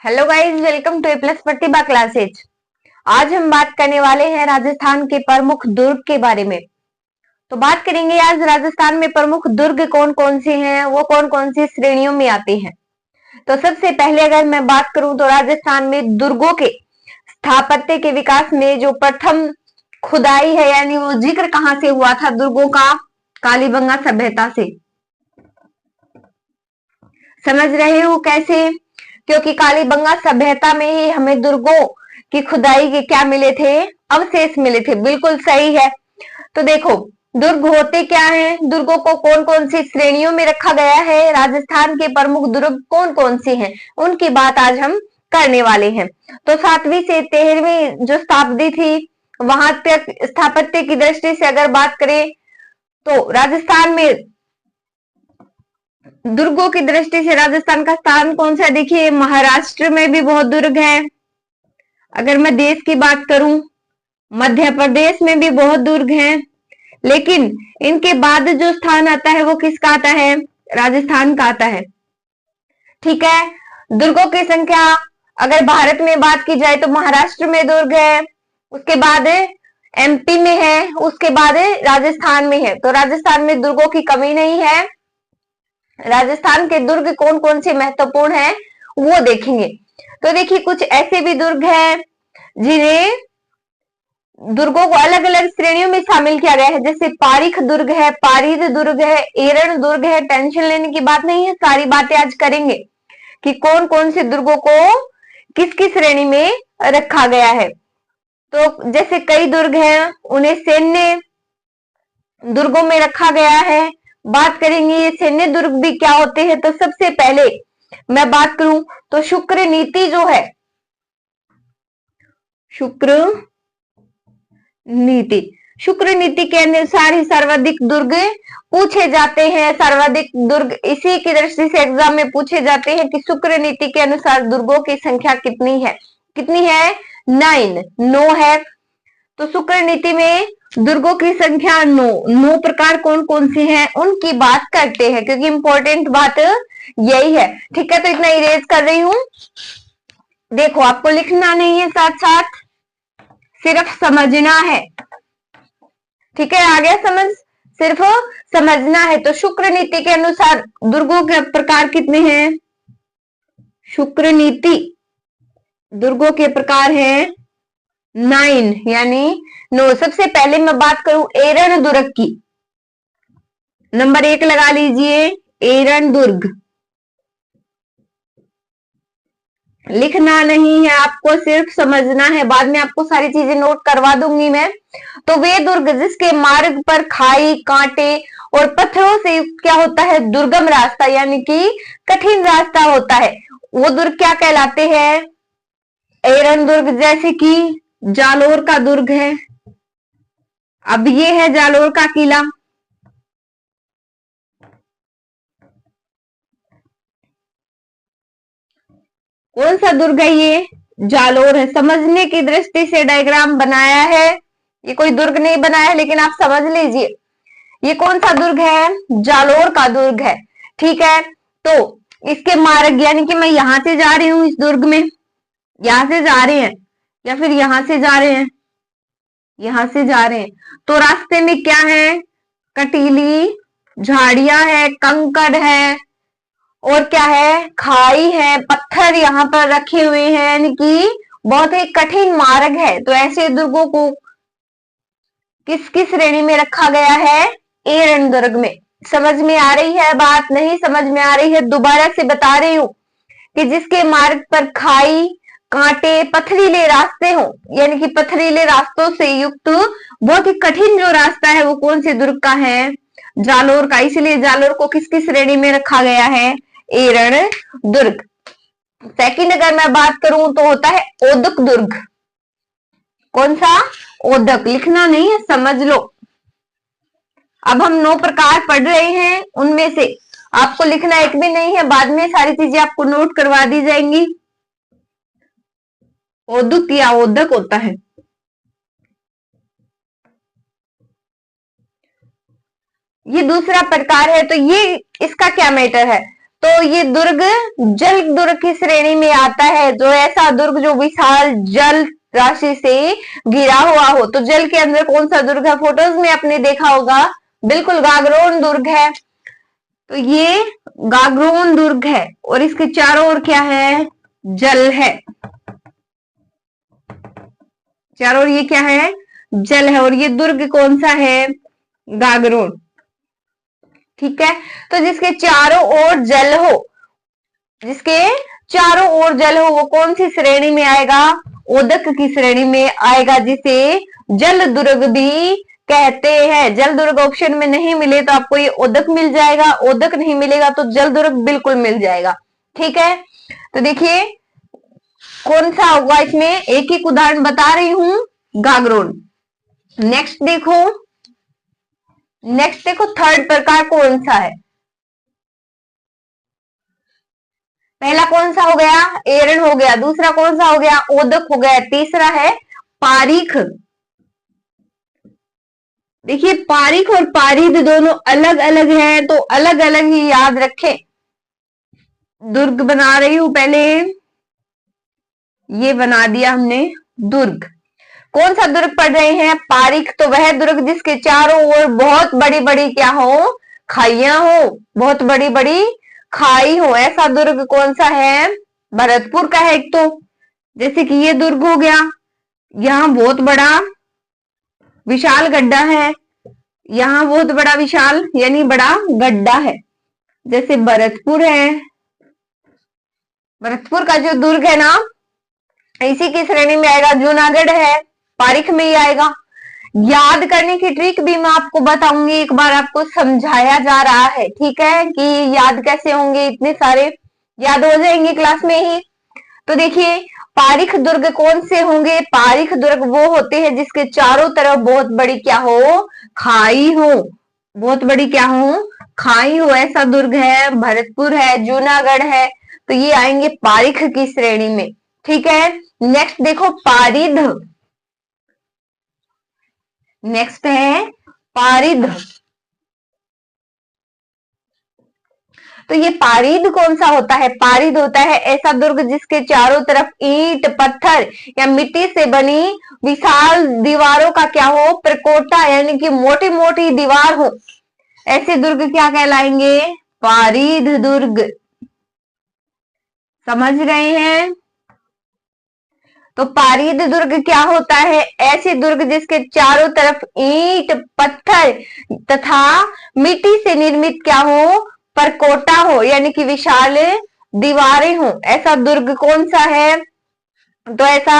Hello guys, welcome to A plus Pratibha classes. आज हम बात करने वाले हैं राजस्थान के प्रमुख दुर्ग के बारे में। तो बात करेंगे आज राजस्थान में प्रमुख दुर्ग कौन कौन से हैं, वो कौन कौन सी श्रेणियों में आते हैं। तो सबसे पहले अगर मैं बात करूं तो राजस्थान में दुर्गों के स्थापत्य के विकास में जो प्रथम खुदाई है, यानी वो जिक्र कहां से हुआ था दुर्गों का, कालीबंगा सभ्यता से। समझ रहे हो कैसे? क्योंकि कालीबंगा सभ्यता में ही हमें दुर्गों की खुदाई के क्या मिले थे, अवशेष मिले थे। बिल्कुल सही है। तो देखो, दुर्ग होते क्या हैं, दुर्गों को कौन कौन सी श्रेणियों में रखा गया है, राजस्थान के प्रमुख दुर्ग कौन कौन से हैं, उनकी बात आज हम करने वाले हैं। तो 7वीं से 13वीं जो शताब्दी थी, वहां तक स्थापत्य की दृष्टि से अगर बात करें तो राजस्थान में दुर्गों की दृष्टि से राजस्थान का स्थान कौन सा है? देखिए, महाराष्ट्र में भी बहुत दुर्ग है। अगर मैं देश की बात करूं, मध्य प्रदेश में भी बहुत दुर्ग हैं। लेकिन इनके बाद जो स्थान आता है वो किसका आता है? राजस्थान का आता है। ठीक है। दुर्गों की संख्या अगर भारत में बात की जाए तो महाराष्ट्र में दुर्ग है, उसके बाद एमपी में है, उसके बाद राजस्थान में है। तो राजस्थान में दुर्गों की कमी नहीं है। राजस्थान के दुर्ग कौन कौन से महत्वपूर्ण हैं वो देखेंगे। तो देखिए, कुछ ऐसे भी दुर्ग हैं जिन्हें दुर्गों को अलग अलग श्रेणियों में शामिल किया गया है। जैसे पारीख दुर्ग है, पारीद दुर्ग है, एरण दुर्ग है। टेंशन लेने की बात नहीं है, सारी बातें आज करेंगे कि कौन कौन से दुर्गों को किस किस श्रेणी में रखा गया है। तो जैसे कई दुर्ग हैं, उन्हें सैन्य दुर्गों में रखा गया है। बात करेंगे ये सैन्य दुर्ग भी क्या होते हैं। तो सबसे पहले मैं बात करूं तो शुक्र नीति जो है, शुक्र नीति, शुक्र नीति के अनुसार ही सर्वाधिक दुर्ग पूछे जाते हैं। सर्वाधिक दुर्ग इसी की दृष्टि से एग्जाम में पूछे जाते हैं कि शुक्र नीति के अनुसार दुर्गों की संख्या कितनी है। कितनी है? 9 है। तो शुक्र नीति में दुर्गों की संख्या 9 प्रकार कौन कौन से हैं उनकी बात करते हैं, क्योंकि इंपॉर्टेंट बात यही है। ठीक है, तो इतना इरेज कर रही हूं। देखो, आपको लिखना नहीं है, साथ साथ सिर्फ समझना है। ठीक है, आ गया समझ? सिर्फ समझना है। तो शुक्र नीति के अनुसार दुर्गों के प्रकार कितने हैं? शुक्र नीति दुर्गों के प्रकार हैं 9, यानी 9। सबसे पहले मैं बात करूं एरण दुर्ग की, नंबर 1 लगा लीजिए, एरण दुर्ग। लिखना नहीं है आपको, सिर्फ समझना है। बाद में आपको सारी चीजें नोट करवा दूंगी मैं। तो वे दुर्ग जिसके मार्ग पर खाई, कांटे और पत्थरों से युक्त क्या होता है? दुर्गम रास्ता, यानी कि कठिन रास्ता होता है, वो दुर्ग क्या कहलाते हैं? एरण दुर्ग। जैसे कि जालोर का दुर्ग है, अब ये है जालोर का किला। कौन सा दुर्ग है ये? जालोर है। समझने की दृष्टि से डायग्राम बनाया है, ये कोई दुर्ग नहीं बनाया है, लेकिन आप समझ लीजिए ये कौन सा दुर्ग है? जालोर का दुर्ग है। ठीक है, तो इसके मार्ग, यानी कि मैं यहां से जा रही हूं इस दुर्ग में, यहां से जा रहे हैं या फिर यहां से जा रहे हैं, यहां से जा रहे हैं, तो रास्ते में क्या है? कटीली झाड़ियां है, कंकड़ है, और क्या है? खाई है, पत्थर यहाँ पर रखे हुए हैं, यानी कि बहुत ही कठिन मार्ग है। तो ऐसे दुर्गों को किस किस श्रेणी में रखा गया है? एरण दुर्ग में। समझ में आ रही है बात? नहीं समझ में आ रही है? दोबारा से बता रही हूं कि जिसके मार्ग पर खाई, कांटे, पथरीले रास्ते हो, यानी कि पथरीले रास्तों से युक्त बहुत ही कठिन जो रास्ता है, वो कौन से दुर्ग का है? जालोर का। इसलिए जालोर को किसकी श्रेणी में रखा गया है? एरण दुर्ग। सेकंड अगर मैं बात करूं तो होता है ओदक दुर्ग। कौन सा? ओदक। लिखना नहीं है, समझ लो। अब हम 9 प्रकार पढ़ रहे हैं, उनमें से आपको लिखना एक भी नहीं है, बाद में सारी चीजें आपको नोट करवा दी जाएंगी। ओदुक या ओदक होता है। ये दूसरा प्रकार है। तो ये इसका क्या मैटर है? तो ये दुर्ग जल दुर्ग की श्रेणी में आता है। जो ऐसा दुर्ग जो विशाल जल राशि से घिरा हुआ हो। तो जल के अंदर कौन सा दुर्ग है? फोटोज में आपने देखा होगा, बिल्कुल गागरोन दुर्ग है। तो ये गागरोन दुर्ग है और इसके चारों ओर क्या है? जल है। चारों ओर ये क्या है? जल है। और ये दुर्ग कौन सा है? गागरोन। ठीक है, तो जिसके चारों ओर जल हो, जिसके चारों ओर जल हो, वो कौन सी श्रेणी में आएगा? ओदक की श्रेणी में आएगा, जिसे जल दुर्ग भी कहते हैं। जल दुर्ग ऑप्शन में नहीं मिले तो आपको ये ओदक मिल जाएगा, ओदक नहीं मिलेगा तो जल दुर्ग बिल्कुल मिल जाएगा। ठीक है, तो देखिए कौन सा होगा इसमें, एक एक उदाहरण बता रही हूं। गागरोन। नेक्स्ट देखो, नेक्स्ट देखो थर्ड प्रकार कौन सा है? पहला कौन सा हो गया? एरण हो गया। दूसरा कौन सा हो गया? ओदक हो गया। तीसरा है पारीख। देखिए पारीख और पारिद दोनों अलग अलग हैं, तो अलग अलग ही याद रखें। दुर्ग बना रही हूं पहले, ये बना दिया हमने दुर्ग। कौन सा दुर्ग पढ़ रहे हैं? पारीख। तो वह दुर्ग जिसके चारों ओर बहुत बड़ी बड़ी क्या हो? खाइयां हो, बहुत बड़ी बड़ी खाई हो। ऐसा दुर्ग कौन सा है? भरतपुर का है एक। तो जैसे कि ये दुर्ग हो गया, यहाँ बहुत बड़ा विशाल गड्ढा है, यहाँ बहुत बड़ा विशाल यानी बड़ा गड्ढा है। जैसे भरतपुर है, भरतपुर का जो दुर्ग है ना, इसी की श्रेणी में आएगा। जूनागढ़ है, पारीख में ही आएगा। याद करने की ट्रिक भी मैं आपको बताऊंगी, एक बार आपको समझाया जा रहा है। ठीक है, कि याद कैसे होंगे, इतने सारे याद हो जाएंगे क्लास में ही। तो देखिए पारीख दुर्ग कौन से होंगे? पारीख दुर्ग वो होते हैं जिसके चारों तरफ बहुत बड़ी क्या हो? खाई हो, बहुत बड़ी क्या हो? खाई हो। ऐसा दुर्ग है भरतपुर है, जूनागढ़ है। तो ये आएंगे पारीख की श्रेणी में। ठीक है, नेक्स्ट देखो पारिध। नेक्स्ट है पारिध। तो ये पारिद कौन सा होता है? पारिद होता है ऐसा दुर्ग जिसके चारों तरफ ईंट पत्थर या मिट्टी से बनी विशाल दीवारों का क्या हो? प्रकोटा यानी कि मोटी मोटी दीवार हो। ऐसे दुर्ग क्या कहलाएंगे? पारिद दुर्ग। समझ रहे हैं? तो पारिद दुर्ग क्या होता है? ऐसे दुर्ग जिसके चारों तरफ ईंट पत्थर तथा मिट्टी से निर्मित क्या हो? परकोटा हो, यानी कि विशाल दीवारें हो। ऐसा दुर्ग कौन सा है? तो ऐसा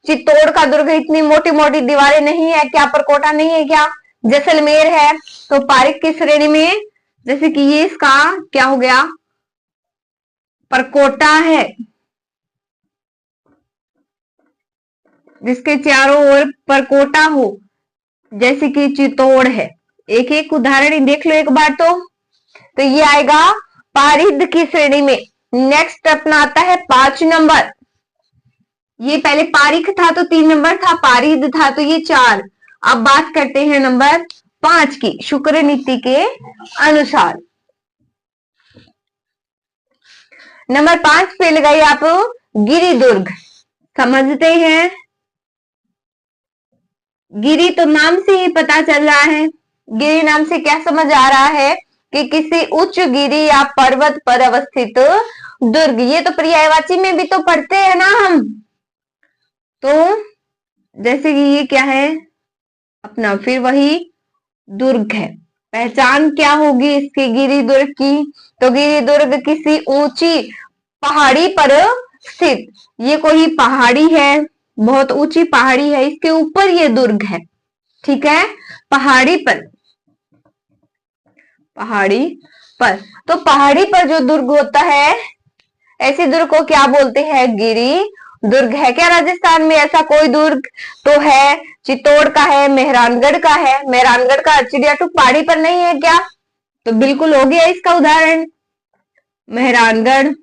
चित्तौड़ का दुर्ग इतनी मोटी मोटी दीवारें नहीं है क्या? परकोटा नहीं है क्या? जैसलमेर है। तो पारिक की श्रेणी में, जैसे कि ये इसका क्या हो गया? परकोटा है, जिसके चारों ओर परकोटा हो, जैसे कि चित्तौड़ है। एक एक उदाहरण देख लो एक बार। तो ये आएगा पारिद की श्रेणी में। नेक्स्ट अपना आता है 5 नंबर। ये पहले पारिख था तो 3 नंबर था, पारिद था तो ये 4। अब बात करते हैं नंबर 5 की, शुक्र नीति के अनुसार। नंबर 5 पे लगाइए आप गिरिदुर्ग। समझते हैं? गिरी तो नाम से ही पता चल रहा है। गिरी नाम से क्या समझ आ रहा है? कि किसी उच्च गिरी या पर्वत पर अवस्थित दुर्ग। ये तो पर्यायवाची में भी तो पढ़ते हैं ना हम। तो जैसे कि ये क्या है अपना, फिर वही दुर्ग है। पहचान क्या होगी इसकी गिरी दुर्ग की? तो गिरी दुर्ग किसी ऊंची पहाड़ी पर स्थित, ये कोई पहाड़ी है, बहुत ऊंची पहाड़ी है, इसके ऊपर ये दुर्ग है। ठीक है, पहाड़ी पर, पहाड़ी पर। तो पहाड़ी पर जो दुर्ग होता है, ऐसे दुर्ग को क्या बोलते हैं? गिरी दुर्ग। है क्या राजस्थान में ऐसा कोई दुर्ग? तो है, चित्तौड़ का है, मेहरानगढ़ का है। मेहरानगढ़ का चिड़ियाटूक पहाड़ी पर नहीं है क्या? तो बिल्कुल हो गया इसका उदाहरण मेहरानगढ़।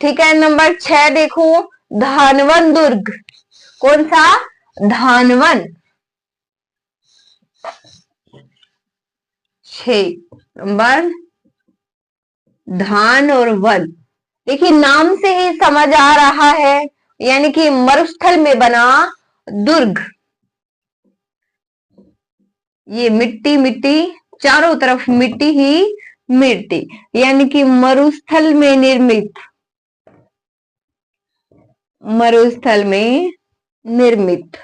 ठीक है, नंबर 6 देखो धानवन दुर्ग। कौन सा? धानवन। नंबर धान और वन। देखिए नाम से ही समझ आ रहा है, यानी कि मरुस्थल में बना दुर्ग। ये मिट्टी मिट्टी, चारों तरफ मिट्टी ही मिट्टी, यानी कि मरुस्थल में निर्मित, मरुस्थल में निर्मित,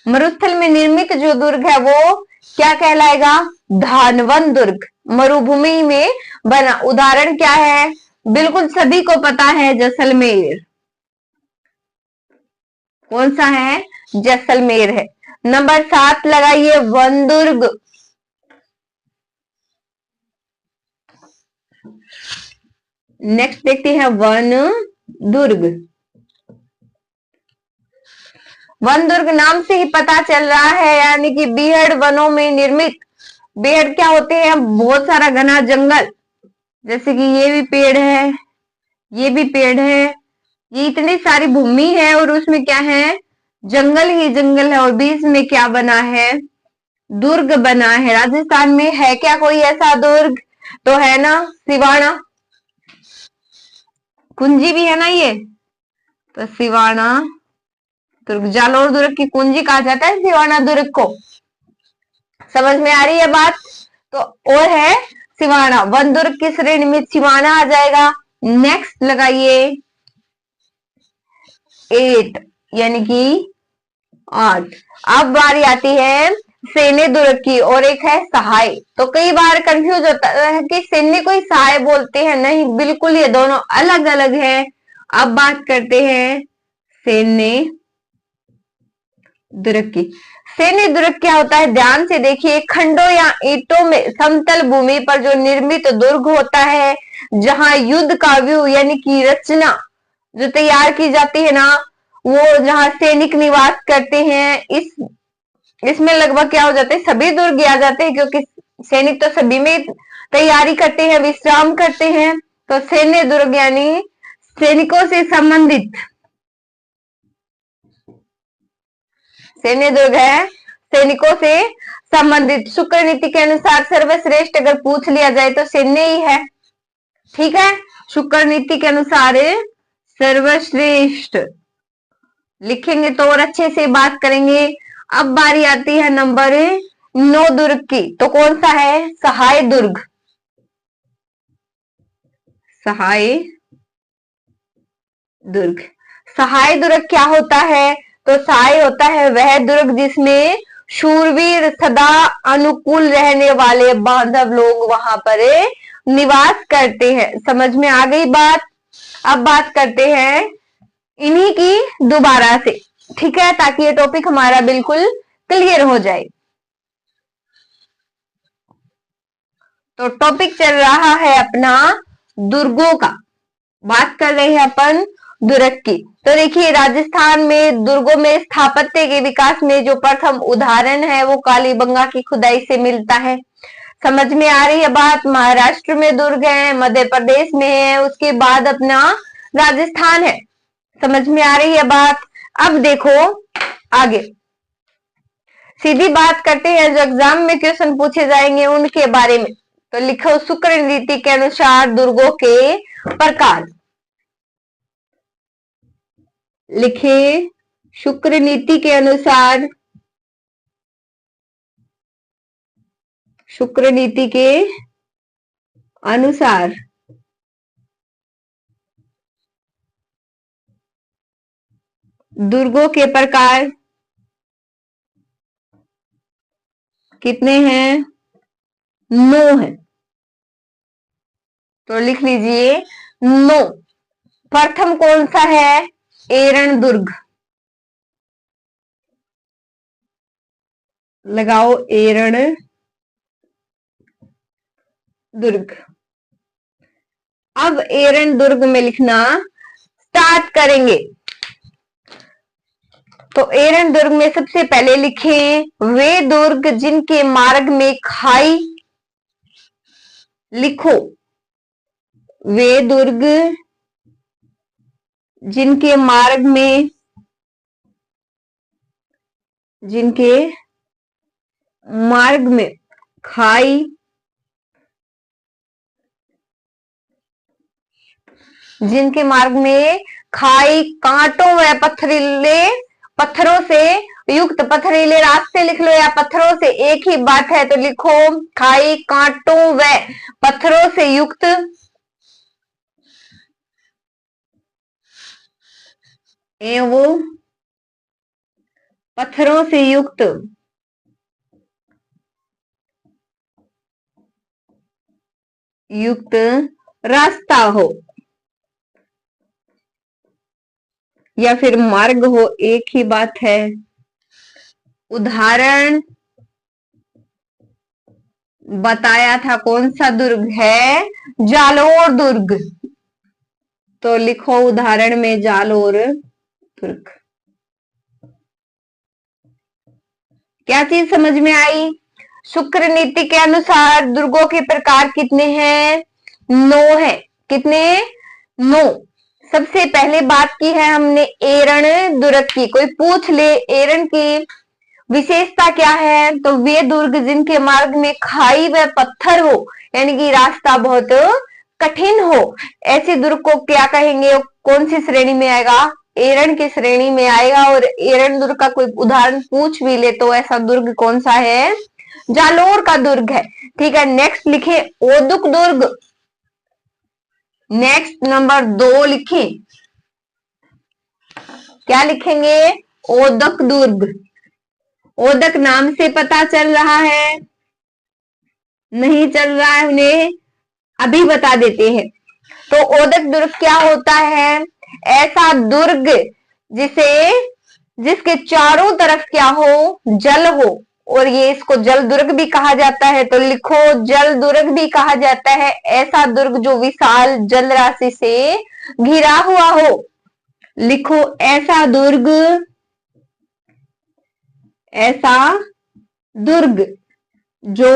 मरुस्थल में निर्मित जो दुर्ग है वो क्या कहलाएगा? धानवन दुर्ग। मरुभूमि में बना, उदाहरण क्या है? बिल्कुल सभी को पता है, जैसलमेर। कौन सा है? जैसलमेर है। नंबर 7 लगाइए, वन दुर्ग। नेक्स्ट देखते हैं वन दुर्ग। वन दुर्ग नाम से ही पता चल रहा है, यानी कि बीहड़ वनों में निर्मित। बीहड़ क्या होते हैं? बहुत सारा घना जंगल, जैसे कि ये भी पेड़ है, ये भी पेड़ है, ये इतनी सारी भूमि है और उसमें क्या है? जंगल ही जंगल है, और बीच में क्या बना है? दुर्ग बना है। राजस्थान में है क्या कोई ऐसा दुर्ग? तो है ना, सिवाना। कुंजी भी है ना ये, तो सिवाना दुर्ग। जालोर दुर्ग की कुंजी कहा जाता है सिवाना दुर्ग को। समझ में आ रही है बात? तो और है सिवाना। वन दुर्ग की श्रेणी में सिवाना आ जाएगा। नेक्स्ट लगाइए 8, यानी कि 8। अब बारी आती है सैन्य दुर्ग की, और एक है सहाय। तो कई बार कंफ्यूज होता है कि सैन्य को ही सहाय बोलते हैं, नहीं, बिल्कुल ये दोनों अलग अलग है। अब बात करते हैं सैन्य दुर्ग की। सैन्य दुर्ग क्या होता है? ध्यान से देखिए, खंडों या ईंटों में समतल भूमि पर जो निर्मित दुर्ग होता है, जहां युद्ध का व्यू यानी कि रचना जो तैयार की जाती है ना, वो जहां सैनिक निवास करते हैं, इसमें लगभग क्या हो जाते हैं? सभी दुर्ग आ जाते हैं, क्योंकि सैनिक तो सभी में तैयारी करते हैं, विश्राम करते हैं। तो सैन्य दुर्ग यानी सैनिकों से संबंधित, सैन्य दुर्ग है सैनिकों से संबंधित। शुक्र नीति के अनुसार सर्वश्रेष्ठ अगर पूछ लिया जाए तो सैन्य ही है, ठीक है। शुक्र नीति के अनुसार सर्वश्रेष्ठ लिखेंगे तो और अच्छे से बात करेंगे। अब बारी आती है नंबर 9 दुर्ग की। तो कौन सा है? सहाय दुर्ग। सहाय दुर्ग। सहाय दुर्ग क्या होता है? तो सहाय होता है वह दुर्ग जिसमें शूरवीर सदा अनुकूल रहने वाले बांधव लोग वहां पर निवास करते हैं। समझ में आ गई बात? अब बात करते हैं इन्हीं की दोबारा से, ठीक है, ताकि ये टॉपिक हमारा बिल्कुल क्लियर हो जाए। तो टॉपिक चल रहा है अपना दुर्गों का, बात कर रहे हैं अपन दुर्ग की। तो देखिए, राजस्थान में दुर्गों में स्थापत्य के विकास में जो प्रथम उदाहरण है वो कालीबंगा की खुदाई से मिलता है। समझ में आ रही है बात? महाराष्ट्र में दुर्ग है, मध्य प्रदेश में है, उसके बाद अपना राजस्थान है। समझ में आ रही है बात? अब देखो आगे, सीधी बात करते हैं जो एग्जाम में क्वेश्चन पूछे जाएंगे उनके बारे में। तो लिखो, शुक्र नीति के अनुसार दुर्गों के प्रकार। लिखे, शुक्र नीति के अनुसार, शुक्र नीति के अनुसार दुर्गों के प्रकार कितने हैं? 9 है। तो लिख लीजिए 9। प्रथम कौन सा है? एरण दुर्ग। लगाओ एरण दुर्ग। अब एरण दुर्ग में लिखना स्टार्ट करेंगे। तो एरण दुर्ग में सबसे पहले लिखें वे दुर्ग जिनके मार्ग में खाई। लिखो, वे दुर्ग जिनके मार्ग में, जिनके मार्ग में खाई, जिनके मार्ग में खाई, कांटों व पथरीले पत्थरों से युक्त, पथरीले रास्ते लिख लो या पत्थरों से, एक ही बात है तो लिखो खाई, कांटों व पत्थरों से युक्त, वो पत्थरों से युक्त रास्ता हो या फिर मार्ग हो, एक ही बात है। उदाहरण बताया था, कौन सा दुर्ग है? जालोर दुर्ग। तो लिखो उदाहरण में जालोर दुर्ग। क्या चीज समझ में आई? शुक्र नीति के अनुसार दुर्गों के प्रकार कितने हैं? 9 है। कितने? 9। सबसे पहले बात की है हमने एरण दुर्ग की। कोई पूछ ले एरण की विशेषता क्या है, तो वे दुर्ग जिनके मार्ग में खाई व पत्थर हो, यानी कि रास्ता बहुत कठिन हो, ऐसे दुर्ग को क्या कहेंगे? कौन सी श्रेणी में आएगा? एरण की श्रेणी में आएगा। और एरण दुर्ग का कोई उदाहरण पूछ भी ले तो ऐसा दुर्ग कौन सा है? जालोर का दुर्ग है। ठीक है, नेक्स्ट लिखे ओदुक दुर्ग। नेक्स्ट नंबर 2 लिखे, क्या लिखेंगे? ओदक दुर्ग। ओदक नाम से पता चल रहा है? नहीं चल रहा है? उन्हें अभी बता देते हैं। तो ओदक दुर्ग क्या होता है? ऐसा दुर्ग जिसके चारों तरफ क्या हो? जल हो, और ये इसको जल दुर्ग भी कहा जाता है। तो लिखो जल दुर्ग भी कहा जाता है ऐसा दुर्ग जो विशाल जल राशि से घिरा हुआ हो। लिखो ऐसा दुर्ग जो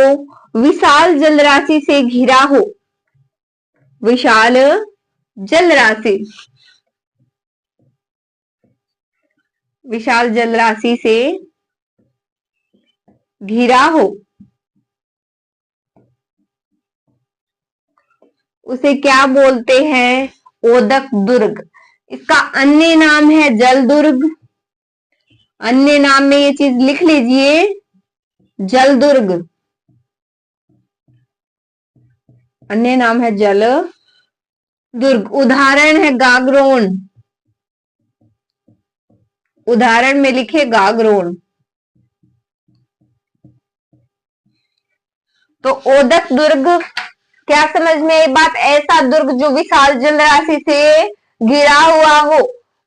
विशाल जल राशि से घिरा हो। विशाल जल राशि से घिरा हो, उसे क्या बोलते हैं? ओदक दुर्ग। इसका अन्य नाम है जल दुर्ग। अन्य नाम में ये चीज लिख लीजिए, जल दुर्ग। अन्य नाम है जल दुर्ग। उदाहरण है गागरोन। उदाहरण में लिखे गागरोन। तो ओदक दुर्ग क्या समझ में आई बात? ऐसा दुर्ग जो विशाल जल राशि से घिरा हुआ हो,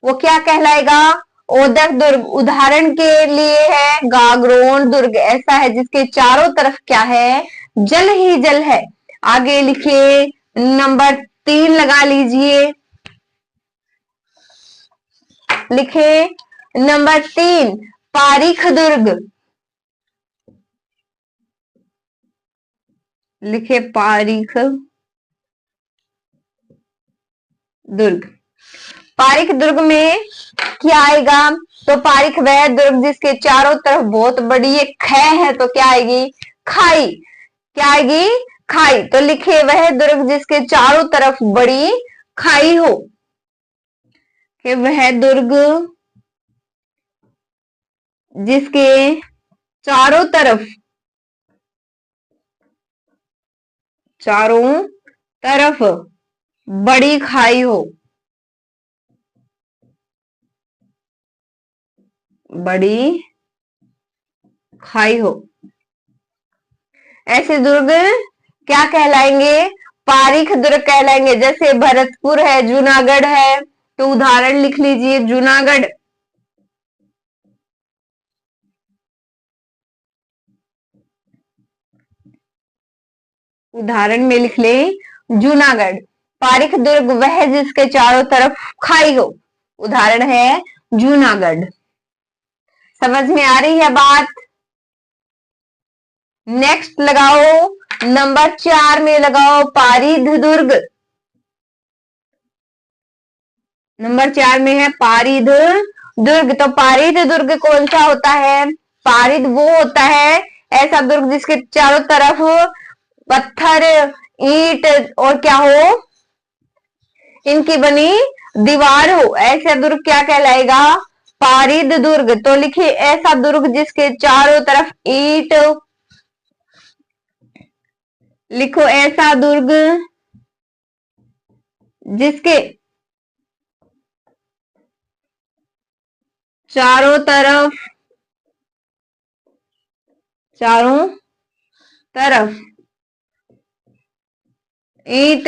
वो क्या कहलाएगा? ओदक दुर्ग। उदाहरण के लिए है गागरोन दुर्ग, ऐसा है जिसके चारों तरफ क्या है? जल ही जल है। आगे लिखिए नंबर 3 लगा लीजिए। लिखे नंबर 3 पारीख दुर्ग। लिखे पारीख दुर्ग। पारीख दुर्ग में क्या आएगा? तो पारीख वह दुर्ग जिसके चारों तरफ बहुत बड़ी एक खै है, तो क्या आएगी? खाई। क्या आएगी? खाई। तो लिखे वह दुर्ग जिसके चारों तरफ बड़ी खाई हो। कि वह दुर्ग जिसके चारों तरफ बड़ी खाई हो। बड़ी खाई हो, ऐसे दुर्ग क्या कहलाएंगे? पारीख दुर्ग कहलाएंगे। जैसे भरतपुर है, जूनागढ़ है, तो उदाहरण लिख लीजिए जूनागढ़। उदाहरण में लिख ले जूनागढ़। पारीख दुर्ग वह जिसके चारों तरफ खाई हो। उदाहरण है जूनागढ़। समझ में आ रही है बात? नेक्स्ट लगाओ नंबर 4 में लगाओ पारीध दुर्ग। नंबर 4 में है पारीध दुर्ग। तो पारीध दुर्ग कौन सा होता है? पारीध वो होता है ऐसा दुर्ग जिसके चारों तरफ पत्थर, ईंट और क्या हो, इनकी बनी दीवार हो, ऐसा दुर्ग क्या कहलाएगा, पारिद दुर्ग। तो लिखिए ऐसा दुर्ग जिसके चारों तरफ ईंट, लिखो ऐसा दुर्ग जिसके चारों तरफ ईंट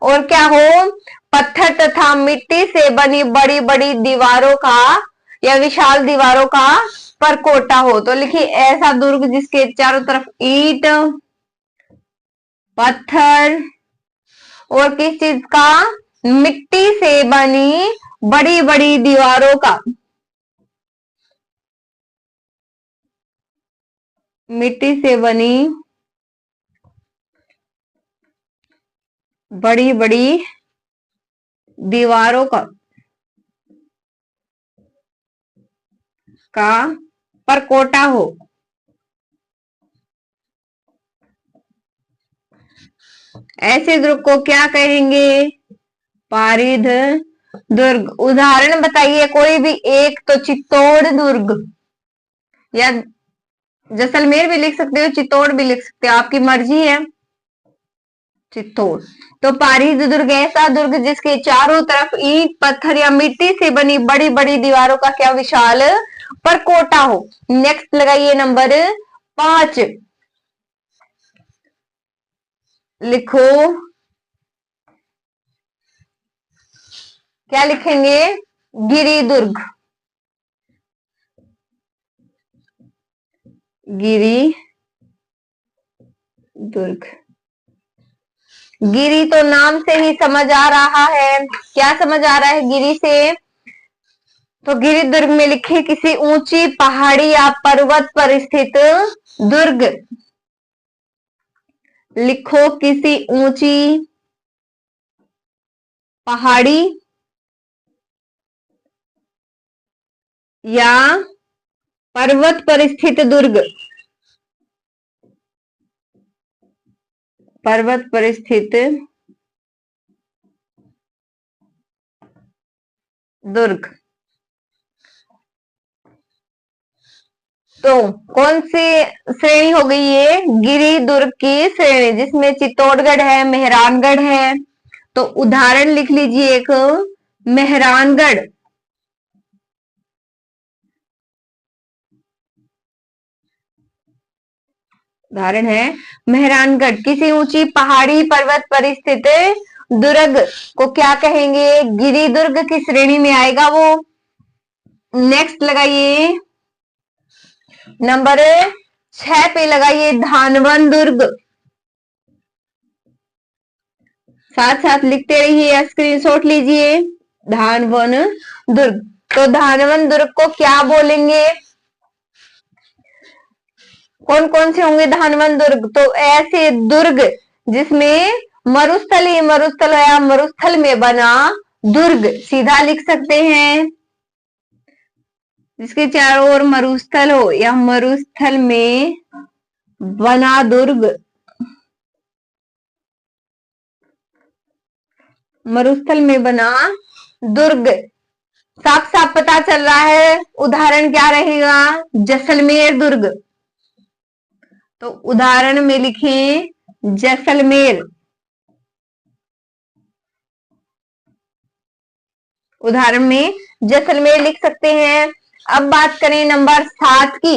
और क्या हो, पत्थर तथा मिट्टी से बनी बड़ी बड़ी दीवारों का या विशाल दीवारों का परकोटा हो। तो लिखिए ऐसा दुर्ग जिसके चारों तरफ ईंट, पत्थर और किस चीज का, मिट्टी से बनी बड़ी बड़ी दीवारों का, मिट्टी से बनी बड़ी बड़ी दीवारों का परकोटा हो। ऐसे दुर्ग को क्या कहेंगे, पारिद दुर्ग। उदाहरण बताइए कोई भी एक, तो चित्तौड़ दुर्ग, या जैसलमेर भी लिख सकते हो, चित्तौड़ भी लिख सकते हो, आपकी मर्जी है। चित्तौड़। तो पारिद दुर्ग ऐसा दुर्ग जिसके चारों तरफ ईंट, पत्थर या मिट्टी से बनी बड़ी बड़ी दीवारों का क्या विशाल परकोटा हो। नेक्स्ट लगाइए नंबर 5, लिखो, क्या लिखेंगे, गिरि दुर्ग। गिरि दुर्ग। गिरी तो नाम से ही समझ आ रहा है, क्या समझ आ रहा है गिरी से, तो गिरी दुर्ग में लिखे किसी ऊंची पहाड़ी या पर्वत पर स्थित दुर्ग। लिखो किसी ऊंची पहाड़ी या पर्वत पर स्थित दुर्ग। पर्वत पर स्थित दुर्ग। तो कौन सी श्रेणी हो गई ये, गिरि दुर्ग की श्रेणी, जिसमें चित्तौड़गढ़ है, मेहरानगढ़ है। तो उदाहरण लिख लीजिए एक, मेहरानगढ़। उदाहरण है मेहरानगढ़। किसी ऊंची पहाड़ी पर्वत पर स्थित दुर्ग को क्या कहेंगे, गिरि दुर्ग की श्रेणी में आएगा वो। नेक्स्ट लगाइए नंबर 6 पे लगाइए धानवन दुर्ग। साथ साथ लिखते रहिए, स्क्रीनशॉट लीजिए, धानवन दुर्ग। तो धानवन दुर्ग को क्या बोलेंगे, कौन कौन से होंगे धानवन दुर्ग, तो ऐसे दुर्ग जिसमें मरुस्थल ही मरुस्थल या मरुस्थल में बना दुर्ग, सीधा लिख सकते हैं, जिसके चारों ओर मरुस्थल हो या मरुस्थल में बना दुर्ग। मरुस्थल में बना दुर्ग, साफ साफ पता चल रहा है। उदाहरण क्या रहेगा, जैसलमेर दुर्ग। तो उदाहरण में लिखें जैसलमेर। उदाहरण में जैसलमेर लिख सकते हैं। अब बात करें नंबर 7 की।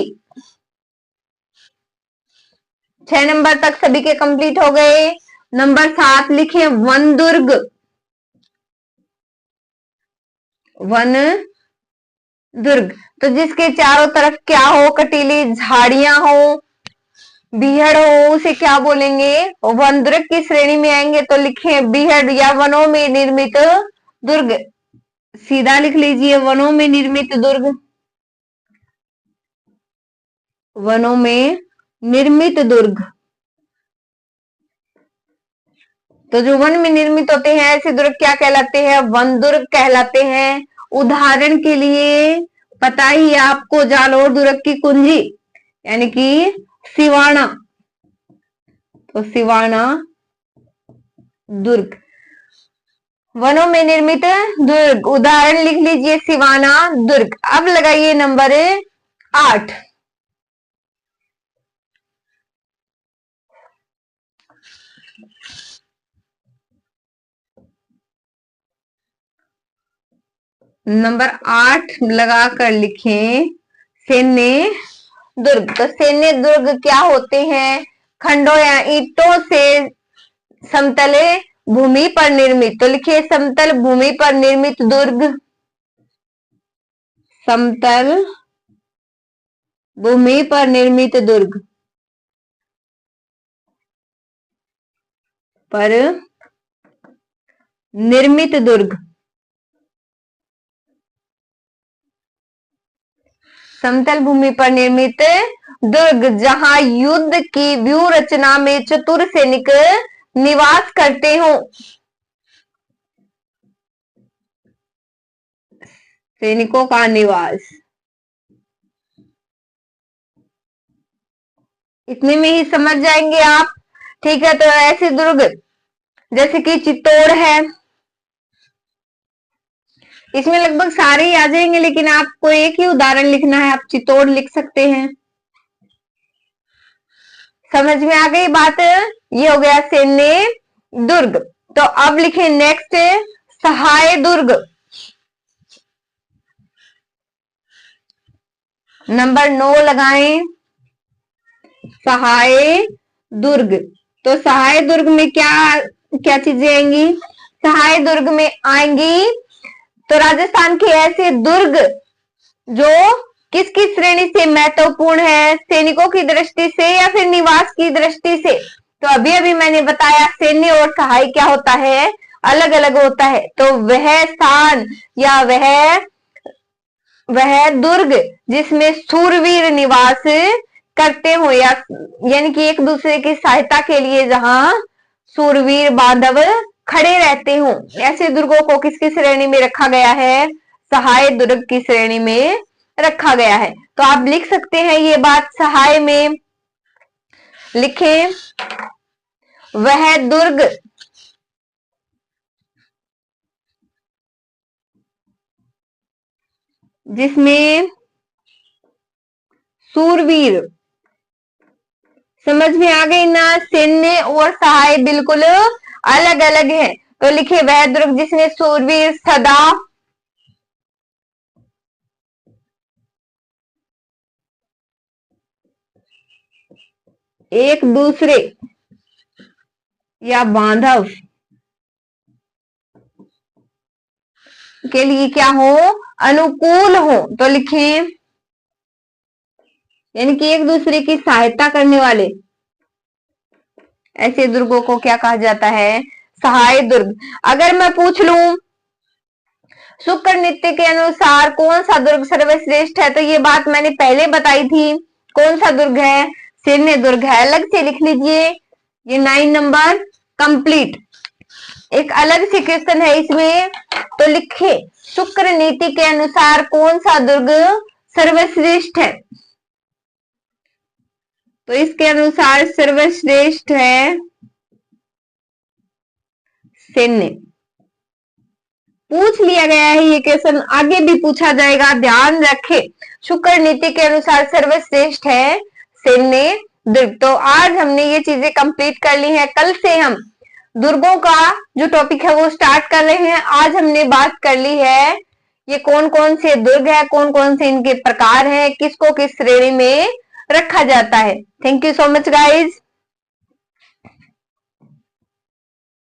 6 नंबर तक सभी के कंप्लीट हो गए। नंबर 7 लिखें वन दुर्ग। वन दुर्ग, तो जिसके चारों तरफ क्या हो, कटीली झाड़ियां हो, बीहड़ हो, उसे क्या बोलेंगे, वन दुर्ग की श्रेणी में आएंगे। तो लिखे बीहड़ या वनों में निर्मित दुर्ग, सीधा लिख लीजिए, वनों में निर्मित दुर्ग। वनों में निर्मित दुर्ग। तो जो वन में निर्मित होते हैं ऐसे दुर्ग क्या कहलाते हैं, वन दुर्ग कहलाते हैं। उदाहरण के लिए पता ही आपको, जालोर दुर्ग की कुंजी, यानी कि सिवाना, तो सिवाना दुर्ग। वनों में निर्मित दुर्ग, उदाहरण लिख लीजिए सिवाना दुर्ग। अब लगाइए नंबर 8। नंबर 8 लगाकर लिखें सैन्य दुर्ग। तो सैन्य दुर्ग क्या होते हैं? खंडों या ईंटों से समतल भूमि पर निर्मित। तो लिखिए समतल भूमि पर निर्मित दुर्ग, समतल भूमि पर निर्मित दुर्ग पर निर्मित दुर्ग, समतल भूमि पर निर्मित दुर्ग जहां युद्ध की व्यूह रचना में चतुर सैनिक निवास करते हो। सैनिकों का निवास, इतने में ही समझ जाएंगे आप। ठीक है, तो ऐसे दुर्ग जैसे कि चित्तौड़ है, इसमें लगभग सारे ही आ जाएंगे, लेकिन आपको एक ही उदाहरण लिखना है, आप चित्तौड़ लिख सकते हैं। समझ में आ गई बात? ये हो गया सैन्य दुर्ग। तो अब लिखें नेक्स्ट सहाय दुर्ग। नंबर 9 लगाएं, सहाय दुर्ग। तो सहाय दुर्ग में क्या क्या चीजें आएंगी? सहाय दुर्ग में आएंगी तो राजस्थान के ऐसे दुर्ग जो किस किस श्रेणी से महत्वपूर्ण है, सैनिकों की दृष्टि से या फिर निवास की दृष्टि से। तो अभी अभी मैंने बताया सैन्य और सहाय क्या होता है, अलग अलग होता है। तो वह स्थान या वह दुर्ग जिसमें सूरवीर निवास करते हो, या यानी कि एक दूसरे की सहायता के लिए जहां सूरवीर बांधव खड़े रहते हो, ऐसे दुर्गों को किसकी श्रेणी में रखा गया है? सहाय दुर्ग की श्रेणी में रखा गया है। तो आप लिख सकते हैं ये बात, सहाय में लिखें वह दुर्ग जिसमें सूरवीर, समझ में आ गई ना? सैन्य और सहाय बिल्कुल अलग अलग है। तो लिखिए वह दुर्ग जिसमें सूरवीर सदा एक दूसरे या बांधव के लिए क्या हो? अनुकूल हो। तो लिखें यानी कि एक दूसरे की सहायता करने वाले ऐसे दुर्गों को क्या कहा जाता है? सहाय दुर्ग। अगर मैं पूछ लूं शुक्र नीति के अनुसार कौन सा दुर्ग सर्वश्रेष्ठ है, तो ये बात मैंने पहले बताई थी। कौन सा दुर्ग है? सैन्य दुर्ग है। अलग से लिख लीजिए, ये 9 नंबर कंप्लीट। एक अलग से क्वेश्चन है इसमें, तो लिखे शुक्र नीति के अनुसार कौन सा दुर्ग सर्वश्रेष्ठ है। तो इसके अनुसार सर्वश्रेष्ठ है सैन्य। पूछ लिया गया है ये क्वेश्चन, आगे भी पूछा जाएगा, ध्यान रखें। शुक्र नीति के अनुसार सर्वश्रेष्ठ है सैन्य दुर्ग। तो आज हमने ये चीजें कंप्लीट कर ली है। कल से हम दुर्गों का जो टॉपिक है वो स्टार्ट कर रहे हैं। आज हमने बात कर ली है ये कौन कौन से दुर्ग है, कौन कौन से इनके प्रकार हैं, किसको किस श्रेणी में रखा जाता है। Thank you so much guys.